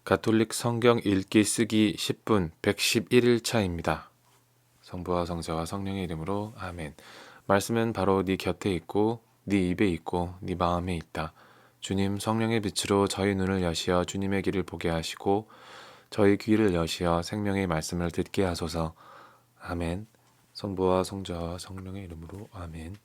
가톨릭 성경 읽기 쓰기 10분 111일차입니다. 성부와 성자와 성령의 이름으로 아멘. 말씀은 바로 네 곁에 있고 네 입에 있고 네 마음에 있다. 주님 성령의 빛으로 저희 눈을 여시어 주님의 길을 보게 하시고 저희 귀를 여시어 생명의 말씀을 듣게 하소서. 아멘. 성부와 성자와 성령의 이름으로 아멘.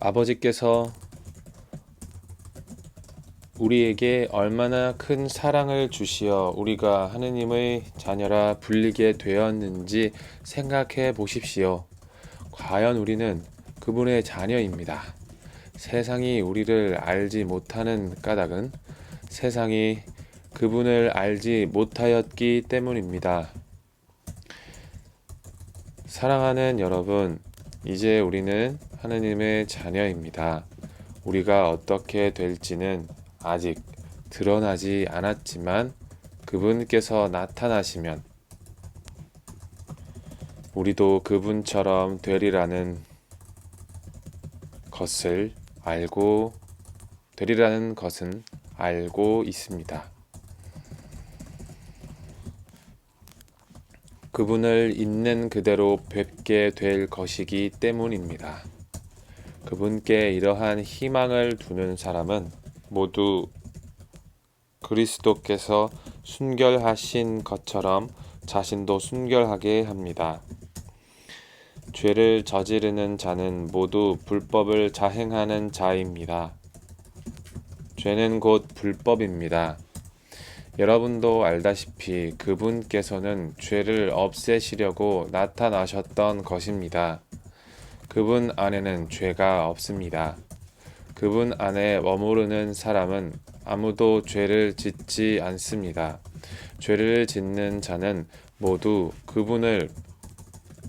아버지께서 우리에게 얼마나 큰 사랑을 주시어 우리가 하느님의 자녀라 불리게 되었는지 생각해 보십시오. 과연 우리는 그분의 자녀입니다. 세상이 우리를 알지 못하는 까닭은 세상이 그분을 알지 못하였기 때문입니다. 사랑하는 여러분, 이제 우리는 하느님의 자녀입니다. 우리가 어떻게 될지는 아직 드러나지 않았지만 그분께서 나타나시면 우리도 그분처럼 되리라는 것은 알고 있습니다. 그분을 있는 그대로 뵙게 될 것이기 때문입니다. 그분께 이러한 희망을 두는 사람은 모두 그리스도께서 순결하신 것처럼 자신도 순결하게 합니다. 죄를 저지르는 자는 모두 불법을 자행하는 자입니다. 죄는 곧 불법입니다. 여러분도 알다시피 그분께서는 죄를 없애시려고 나타나셨던 것입니다. 그분 안에는 죄가 없습니다. 그분 안에 머무르는 사람은 아무도 죄를 짓지 않습니다. 죄를 짓는 자는 모두 그분을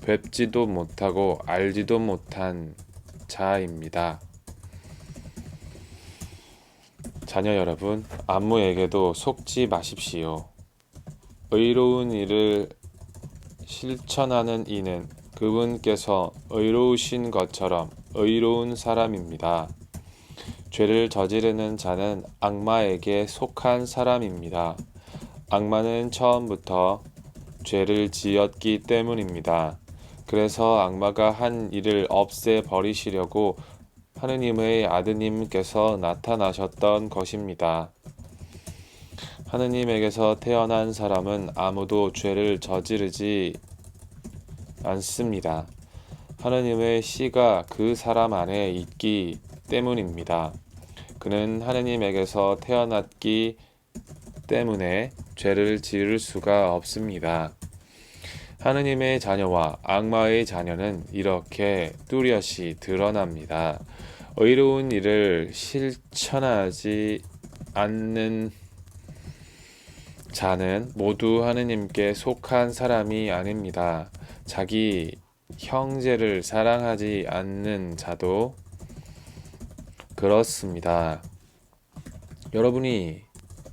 뵙지도 못하고 알지도 못한 자입니다. 자녀 여러분, 아무에게도 속지 마십시오. 의로운 일을 실천하는 이는 그분께서 의로우신 것처럼 의로운 사람입니다. 죄를 저지르는 자는 악마에게 속한 사람입니다. 악마는 처음부터 죄를 지었기 때문입니다. 그래서 악마가 한 일을 없애버리시려고 하느님의 아드님께서 나타나셨던 것입니다. 하느님에게서 태어난 사람은 아무도 죄를 저지르지 않습니다. 하느님의 씨가 그 사람 안에 있기 때문입니다. 그는 하느님에게서 태어났기 때문에 죄를 지을 수가 없습니다. 하느님의 자녀와 악마의 자녀는 이렇게 뚜렷이 드러납니다. 의로운 일을 실천하지 않는 자는 모두 하느님께 속한 사람이 아닙니다. 자기 형제를 사랑하지 않는 자도 그렇습니다. 여러분이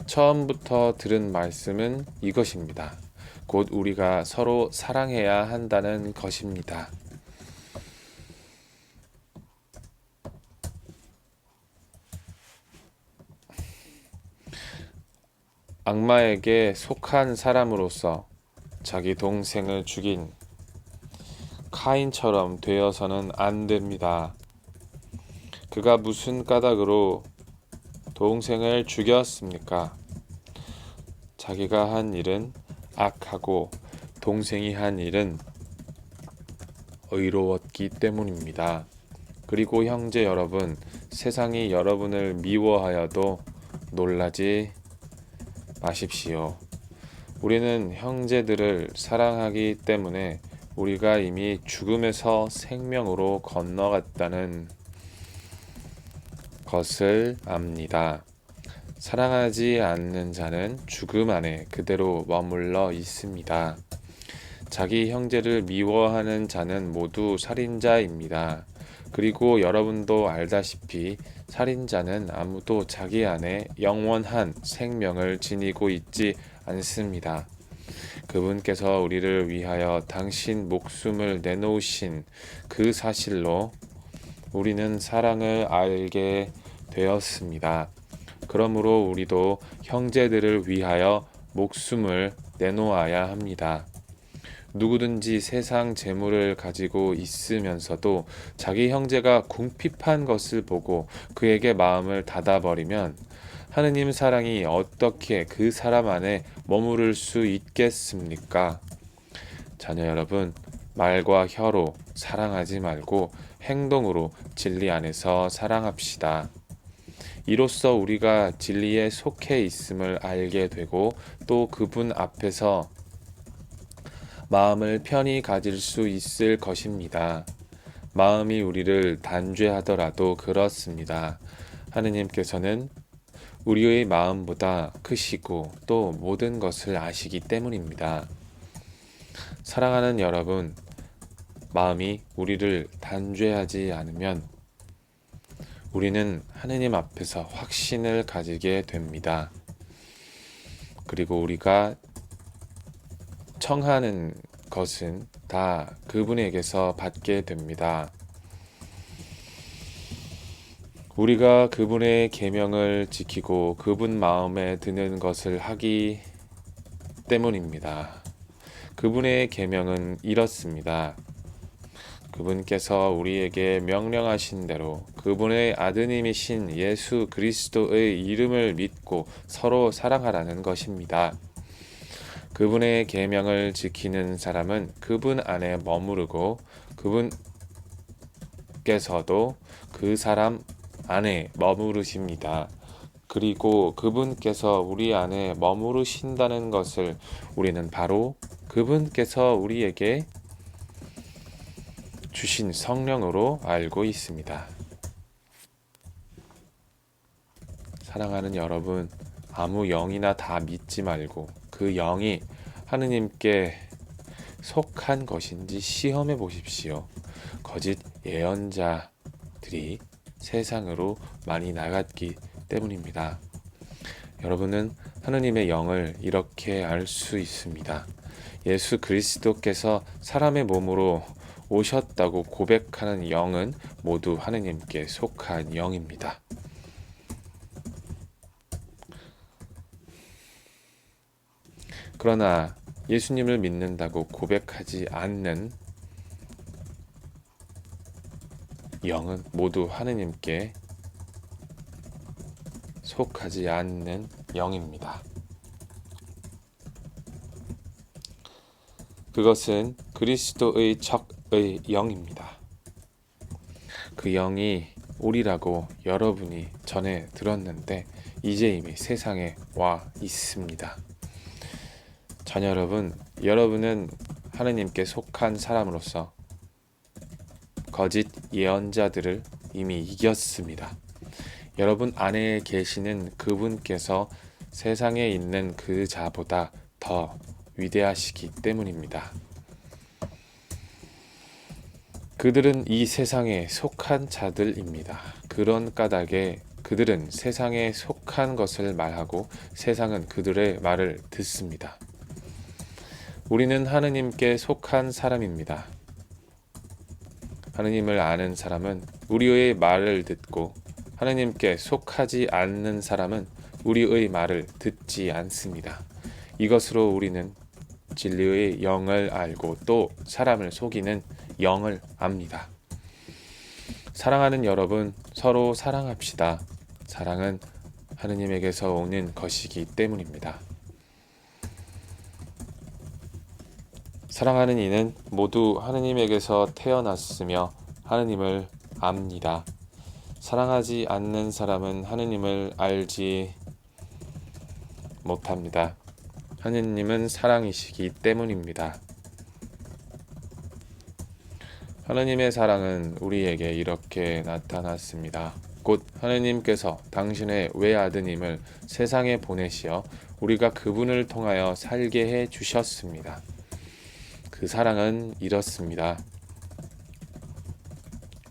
처음부터 들은 말씀은 이것입니다. 곧 우리가 서로 사랑해야 한다는 것입니다. 악마에게 속한 사람으로서 자기 동생을 죽인 카인처럼 되어서는 안 됩니다. 그가 무슨 까닭으로 동생을 죽였습니까? 자기가 한 일은 악하고 동생이 한 일은 의로웠기 때문입니다. 그리고 형제 여러분, 세상이 여러분을 미워하여도 놀라지 마십시오. 우리는 형제들을 사랑하기 때문에 우리가 이미 죽음에서 생명으로 건너갔다는 것을 압니다. 사랑하지 않는 자는 죽음 안에 그대로 머물러 있습니다. 자기 형제를 미워하는 자는 모두 살인자입니다. 그리고 여러분도 알다시피 살인자는 아무도 자기 안에 영원한 생명을 지니고 있지 않습니다. 그분께서 우리를 위하여 당신 목숨을 내놓으신 그 사실로 우리는 사랑을 알게 되었습니다. 그러므로 우리도 형제들을 위하여 목숨을 내놓아야 합니다. 누구든지 세상 재물을 가지고 있으면서도 자기 형제가 궁핍한 것을 보고 그에게 마음을 닫아버리면 하느님 사랑이 어떻게 그 사람 안에 머무를 수 있겠습니까? 자녀 여러분, 말과 혀로 사랑하지 말고 행동으로 진리 안에서 사랑합시다. 이로써 우리가 진리에 속해 있음을 알게 되고 또 그분 앞에서 마음을 편히 가질 수 있을 것입니다. 마음이 우리를 단죄하더라도 그렇습니다. 하느님께서는 우리의 마음보다 크시고 또 모든 것을 아시기 때문입니다. 사랑하는 여러분, 마음이 우리를 단죄하지 않으면 우리는 하느님 앞에서 확신을 가지게 됩니다. 그리고 우리가 청하는 것은 다 그분에게서 받게 됩니다. 우리가 그분의 계명을 지키고 그분 마음에 드는 것을 하기 때문입니다. 그분의 계명은 이렇습니다. 그분께서 우리에게 명령하신 대로 그분의 아드님이신 예수 그리스도의 이름을 믿고 서로 사랑하라는 것입니다. 그분의 계명을 지키는 사람은 그분 안에 머무르고 그분께서도 그 사람 안에 머무르십니다. 그리고 그분께서 우리 안에 머무르신다는 것을 우리는 바로 그분께서 우리에게 주신 성령으로 알고 있습니다. 사랑하는 여러분, 아무 영이나 다 믿지 말고 그 영이 하느님께 속한 것인지 시험해 보십시오. 거짓 예언자들이 세상으로 많이 나갔기 때문입니다. 여러분은 하느님의 영을 이렇게 알 수 있습니다. 예수 그리스도께서 사람의 몸으로 오셨다고 고백하는 영은 모두 하느님께 속한 영입니다. 그러나 예수님을 믿는다고 고백하지 않는 영은 모두 하느님께 속하지 않는 영입니다. 그것은 그리스도의 적의 영입니다. 그 영이 오리라고 여러분이 전에 들었는데 이제 이미 세상에 와 있습니다. 자녀 여러분, 여러분은 하느님께 속한 사람으로서 거짓 예언자들을 이미 이겼습니다. 여러분 안에 계시는 그분께서 세상에 있는 그 자보다 더 위대하시기 때문입니다. 그들은 이 세상에 속한 자들입니다. 그런 까닭에 그들은 세상에 속한 것을 말하고 세상은 그들의 말을 듣습니다. 우리는 하느님께 속한 사람입니다. 하느님을 아는 사람은 우리의 말을 듣고 하느님께 속하지 않는 사람은 우리의 말을 듣지 않습니다. 이것으로 우리는 진리의 영을 알고 또 사람을 속이는 영을 압니다. 사랑하는 여러분, 서로 사랑합시다. 사랑은 하느님에게서 오는 것이기 때문입니다. 사랑하는 이는 모두 하느님에게서 태어났으며 하느님을 압니다. 사랑하지 않는 사람은 하느님을 알지 못합니다. 하느님은 사랑이시기 때문입니다. 하느님의 사랑은 우리에게 이렇게 나타났습니다. 곧 하느님께서 당신의 외아드님을 세상에 보내시어 우리가 그분을 통하여 살게 해 주셨습니다. 그 사랑은 이렇습니다.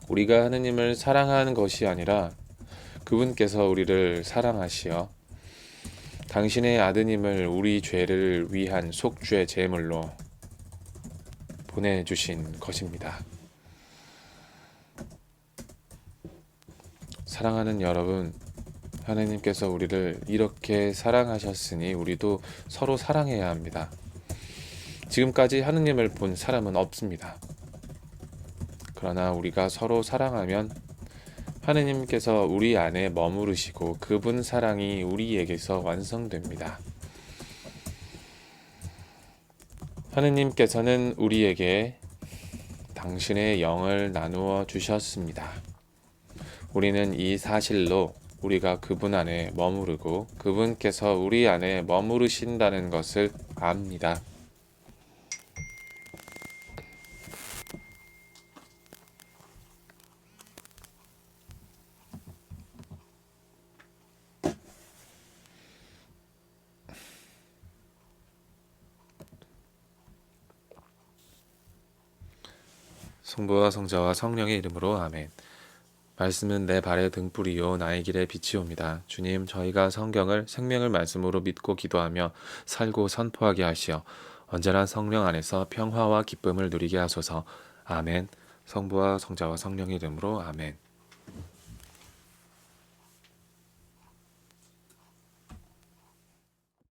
우리가 하느님을 사랑하는 것이 아니라 그분께서 우리를 사랑하시어 당신의 아드님을 우리 죄를 위한 속죄 제물로 보내주신 것입니다. 사랑하는 여러분, 하느님께서 우리를 이렇게 사랑하셨으니 우리도 서로 사랑해야 합니다. 지금까지 하느님을 본 사람은 없습니다. 그러나 우리가 서로 사랑하면 하느님께서 우리 안에 머무르시고 그분 사랑이 우리에게서 완성됩니다. 하느님께서는 우리에게 당신의 영을 나누어 주셨습니다. 우리는 이 사실로 우리가 그분 안에 머무르고 그분께서 우리 안에 머무르신다는 것을 압니다. 성부와 성자와 성령의 이름으로 아멘. 말씀은 내 발의 등불이요 나의 길의 빛이옵니다. 주님, 저희가 성경을 생명의 말씀으로 믿고 기도하며 살고 선포하게 하시어 언제나 성령 안에서 평화와 기쁨을 누리게 하소서. 아멘. 성부와 성자와 성령의 이름으로 아멘.